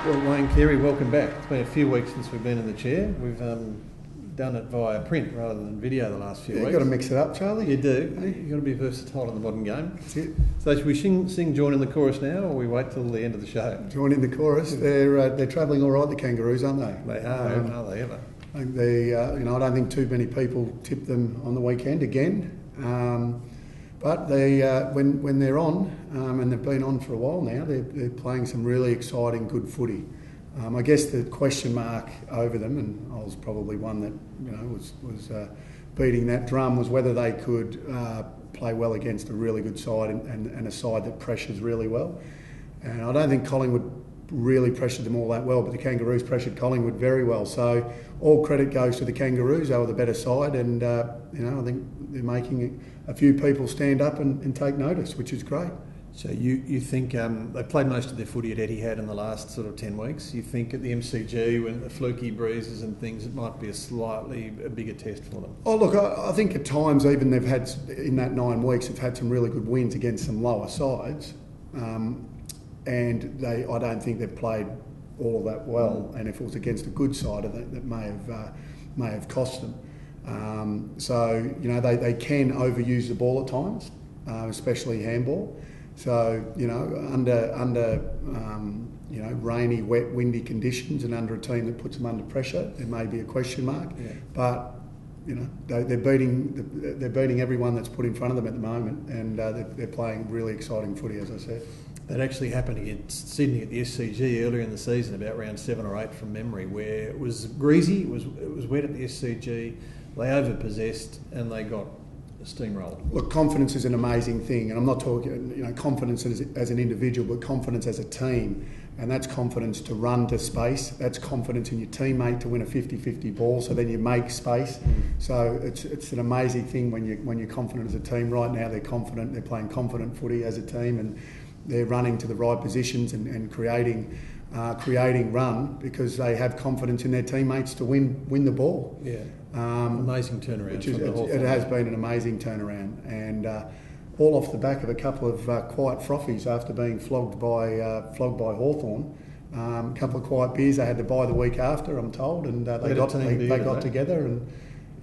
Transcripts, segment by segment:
Well, Wayne, Carey, welcome back. It's been a few weeks since we've been in the chair. We've done it via print rather than video the last few weeks. You've got to mix it up, Charlie. You do. You've got to be versatile in the modern game. That's it. So should we sing Join in the Chorus now, or we wait till the end of the show? Join in the chorus. They're travelling all right, the Kangaroos, aren't they? They are. Are they ever? I think I don't think too many people tip them on the weekend again. But they, when they're on, and they've been on for a while now, they're playing some really exciting, good footy. I guess the question mark over them, and I was probably one that was beating that drum, was whether they could play well against a really good side and a side that pressures really well. And I don't think Collingwood really pressured them all that well, but the Kangaroos pressured Collingwood very well. So all credit goes to the Kangaroos. They were the better side, and I think they're making a few people stand up and take notice, which is great. So you think they played most of their footy at Etihad in the last sort of 10 weeks. You think at the MCG, when the fluky breezes and things, it might be a bigger test for them? Oh, look, I think at times even they've had, in that 9 weeks, they've had some really good wins against some lower sides. And I don't think they've played all of that well. And if it was against a good side, that may have cost them. They can overuse the ball at times, especially handball. So under rainy, wet, windy conditions, and under a team that puts them under pressure, there may be a question mark. Yeah. But they're beating everyone that's put in front of them at the moment, and they're playing really exciting footy, as I said. That actually happened against Sydney at the SCG earlier in the season, about round 7 or 8 from memory, where it was greasy, it was wet at the SCG, they overpossessed and they got steamrolled. Look, confidence is an amazing thing, and I'm not talking confidence as an individual, but confidence as a team, and that's confidence to run to space, that's confidence in your teammate to win a 50-50 ball, so then you make space. So it's an amazing thing when you're confident as a team. Right now they're confident, they're playing confident footy as a team, and they're running to the right positions and creating run because they have confidence in their teammates to win the ball. Yeah, amazing turnaround. It has been an amazing turnaround, and all off the back of a couple of quiet frothies after being flogged by Hawthorn. A couple of quiet beers they had to buy the week after, I'm told, and they got together, and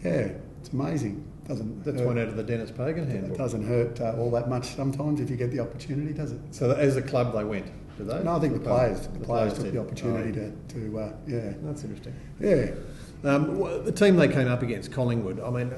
yeah, it's amazing. That's one out of the Dennis Pagan handbook. It doesn't hurt all that much sometimes if you get the opportunity, does it? So as a club they went, did they? No, I think the players took the opportunity to yeah. That's interesting. Yeah. The team they came up against, Collingwood, I mean,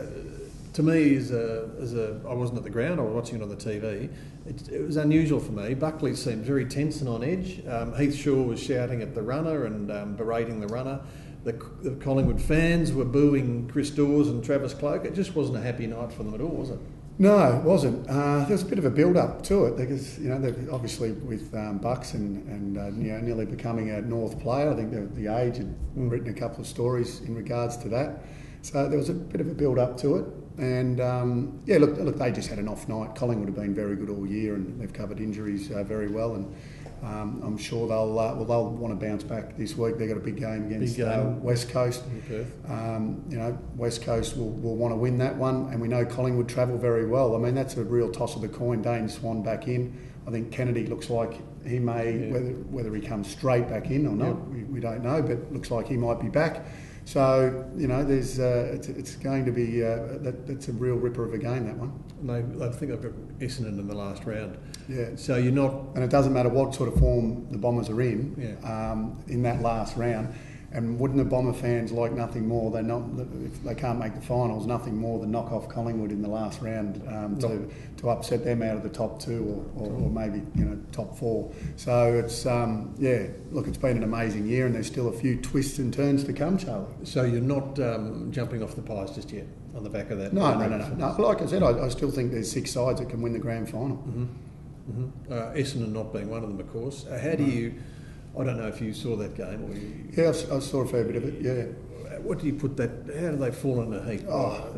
to me, I wasn't at the ground, I was watching it on the TV, it was unusual for me. Buckley seemed very tense and on edge. Heath Shaw was shouting at the runner and berating the runner. The Collingwood fans were booing Chris Dawes and Travis Cloak. It just wasn't a happy night for them at all, was it? No, it wasn't. There was a bit of a build-up to it because they're obviously with Bucks and nearly becoming a North player. I think the Age had written a couple of stories in regards to that. So there was a bit of a build-up to it. And look, they just had an off night. Collingwood have been very good all year, and they've covered injuries very well. And I'm sure they'll want to bounce back this week. They've got a big game against West Coast. West Coast will want to win that one, and we know Collingwood travel very well. I mean, that's a real toss of the coin. Dane Swan back in. I think Kennedy looks like he may, whether he comes straight back in or not, we don't know, but looks like he might be back. So there's it's going to be that's a real ripper of a game, that one. I think they've got Essendon in the last round. Yeah. So you're not, and it doesn't matter what sort of form the Bombers are in that last round. And wouldn't the Bomber fans like nothing more? If they can't make the finals, nothing more than knock off Collingwood in the last round to upset them out of the top 2 or maybe top 4. So it's look, it's been an amazing year, and there's still a few twists and turns to come, Charlie. So you're not jumping off the pies just yet on the back of that? No. Like I said, I still think there's 6 sides that can win the grand final. Essendon not being one of them, of course. How do you? I don't know if you saw that game. Yeah, I saw a fair bit of it. Yeah. What do you put that? How do they fall in a heap?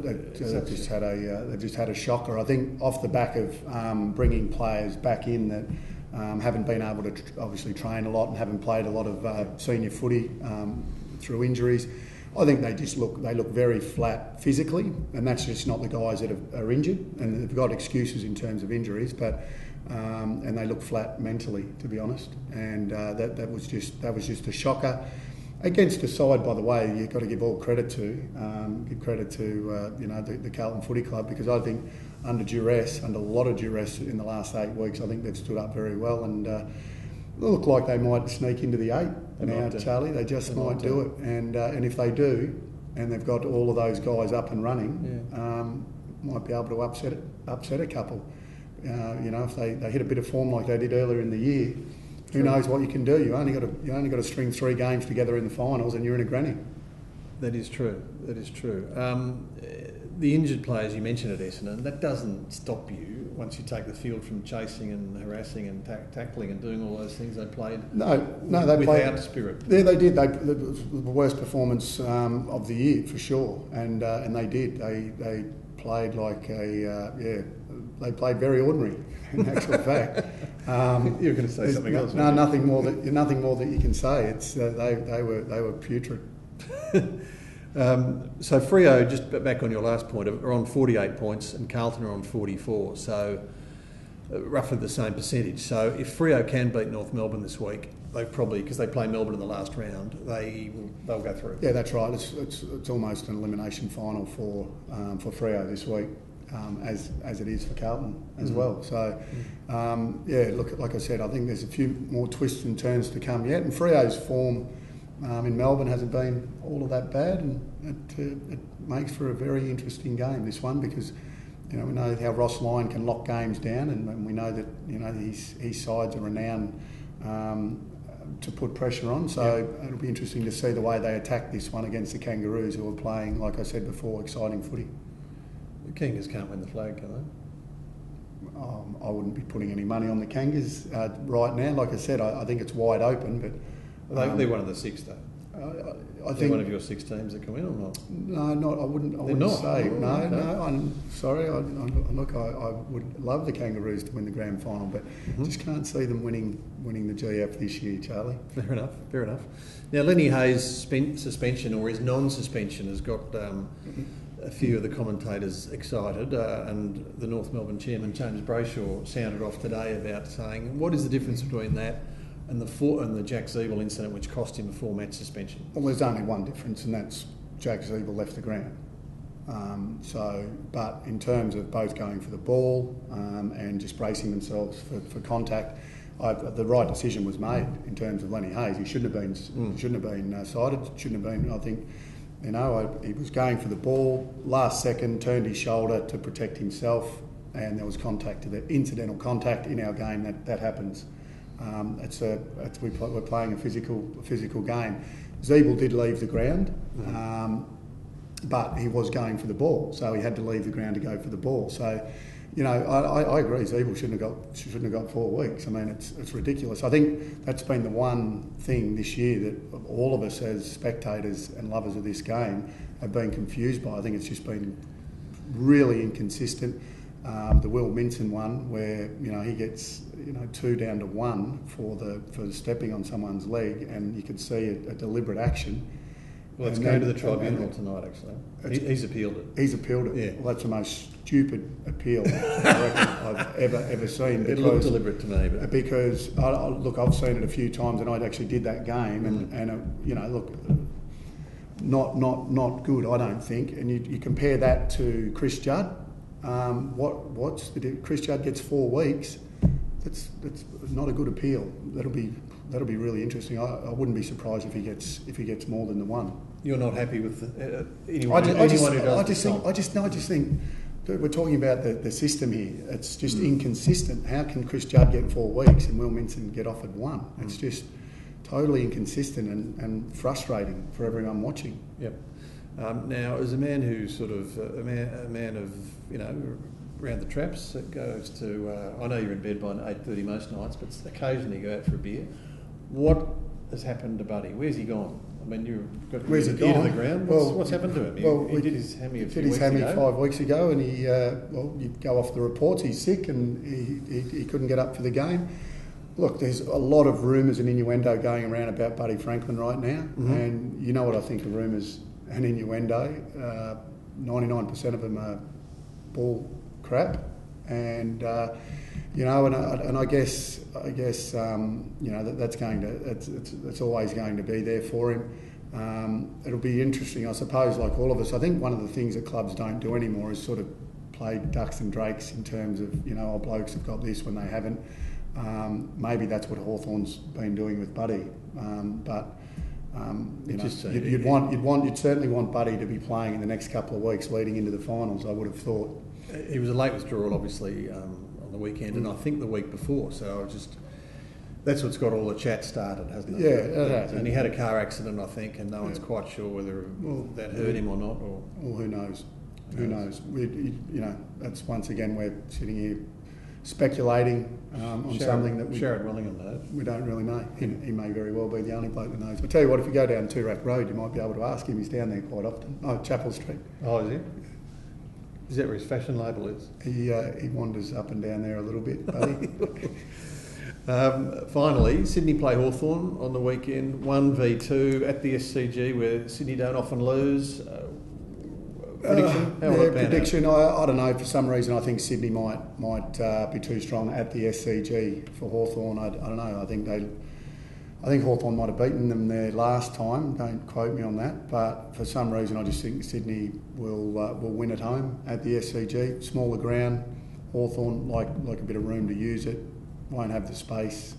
They've just had a shocker. I think off the back of bringing players back in that haven't been able to obviously train a lot and haven't played a lot of senior footy through injuries. I think they look very flat physically, and that's just not the guys that are injured, and they've got excuses in terms of injuries. But and they look flat mentally, to be honest. And that was just a shocker against a side, by the way, you've got to give all credit to. Give credit to the Carlton Footy Club, because I think under a lot of duress in the last 8 weeks, I think they've stood up very well, and look like they might sneak into the 8 now, Charlie. They just might do it, and if they do, and they've got all of those guys up and running, might be able to upset a couple. If they hit a bit of form like they did earlier in the year, who knows what you can do? You only got to string 3 games together in the finals, and you're in a granny. That is true. The injured players you mentioned at Essendon, that doesn't stop you once you take the field from chasing and harassing and tackling and doing all those things. They played they played spirit. Yeah, they did. The worst performance of the year for sure, and they did. They played like they played very ordinary. In actual fact, you were going to say something else. No, nothing more that you can say. It's they were putrid. So Freo, just back on your last point, are on 48 points and Carlton are on 44. So roughly the same percentage. So if Freo can beat North Melbourne this week, they probably, because they play Melbourne in the last round, they'll go through. Yeah, that's right. It's almost an elimination final for Freo this week. As it is for Carlton as well. So, look, like I said, I think there's a few more twists and turns to come yet. And Freo's form in Melbourne hasn't been all of that bad, and it makes for a very interesting game, this one, because we know how Ross Lyon can lock games down, and we know that his sides are renowned to put pressure on. So it'll be interesting to see the way they attack this one against the Kangaroos, who are playing, like I said before, exciting footy. The Kangas can't win the flag, can they? I wouldn't be putting any money on the Kangas right now. Like I said, I think it's wide open, but they're one of the 6, though. I think one of your 6 teams that come in or not? No, I wouldn't say. Oh, no, okay. No. I'm sorry. I would love the Kangaroos to win the grand final, but just can't see them winning the GF this year, Charlie. Fair enough. Now, Lenny Hayes' suspension, or his non-suspension, has got a few of the commentators excited, and the North Melbourne chairman, James Brayshaw, sounded off today about saying, what is the difference between that and the Jack Zeeble incident, which cost him a 4-match suspension? Well, there's only one difference, and that's Jack Zeeble left the ground. But in terms of both going for the ball and just bracing themselves for contact, the right decision was made in terms of Lenny Hayes. He shouldn't have been cited. Shouldn't have been. I think he was going for the ball last second, turned his shoulder to protect himself, and there was incidental contact in our game. That happens. We're playing a physical game. Zeeble did leave the ground, but he was going for the ball, so he had to leave the ground to go for the ball. So, I agree. Zeeble shouldn't have got 4 weeks. I mean, it's ridiculous. I think that's been the one thing this year that all of us as spectators and lovers of this game have been confused by. I think it's just been really inconsistent. The Will Minson one, where he gets 2 down to 1 for stepping on someone's leg, and you could see a deliberate action. Well, it's going to the tribunal tonight, actually. He's appealed it. He's appealed it. Yeah. Well, that's the most stupid appeal I reckon I've ever seen. It looked deliberate to me, but because look, I've seen it a few times, and I actually did that game, and look, not good, I don't think. And you compare that to Chris Judd. What's the difference? Chris Judd gets 4 weeks. That's not a good appeal. That'll be really interesting. I wouldn't be surprised if he gets more than the 1. You're not happy with anyone who does I just think that we're talking about the system here. It's just inconsistent. How can Chris Judd get 4 weeks and Will Minson get offered 1? It's just totally inconsistent and frustrating for everyone watching. Yep. Now, as a man who's sort of a man of around the traps, that goes to I know you're in bed by 8:30 most nights, but occasionally you go out for a beer. What has happened to Buddy? Where's he gone? I mean, you've got Where's he ear gone? to the ground. What's happened to him? Well, he did his hammy 5 weeks ago, and he you go off the reports, he's sick, and he couldn't get up for the game. Look, there's a lot of rumours and innuendo going around about Buddy Franklin right now, and you know what I think of rumours and innuendo. 99% of them are bull crap, and I guess that's going to it's always going to be there for him. It'll be interesting, I suppose, like all of us. I think one of the things that clubs don't do anymore is sort of play ducks and drakes in terms of old blokes have got this when they haven't. Maybe that's what Hawthorn's been doing with Buddy, you'd certainly want Buddy to be playing in the next couple of weeks leading into the finals. I would have thought. He was a late withdrawal, obviously, on the weekend, and I think the week before. So that's what's got all the chat started, hasn't it? Yeah, it has. And he had a car accident, I think, and no one's quite sure whether that hurt him or not. Well, who knows? Who knows? That's once again we're sitting here speculating on something that Sherrod Willingham knows. We don't really know. He may very well be the only bloke that knows. I'll tell you what, if you go down Toorak Road, you might be able to ask him. He's down there quite often. Oh, Chapel Street. Oh, is he? Is that where his fashion label is? He wanders up and down there a little bit, buddy. Finally, Sydney play Hawthorn on the weekend, 1v2 at the SCG, where Sydney don't often lose. Prediction? Prediction. I don't know. For some reason, I think Sydney might be too strong at the SCG for Hawthorn. I don't know. I think Hawthorn might have beaten them there last time. Don't quote me on that. But for some reason, I just think Sydney will win at home at the SCG. Smaller ground. Hawthorn like a bit of room to use it. Won't have the space.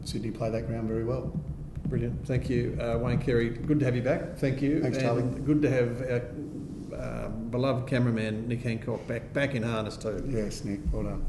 Sydney play that ground very well. Brilliant. Thank you, Wayne Carey. Good to have you back. Thank you. Thanks, Charlie. Good to have our beloved cameraman Nick Hancock back in harness too. Yes, Nick. Well done.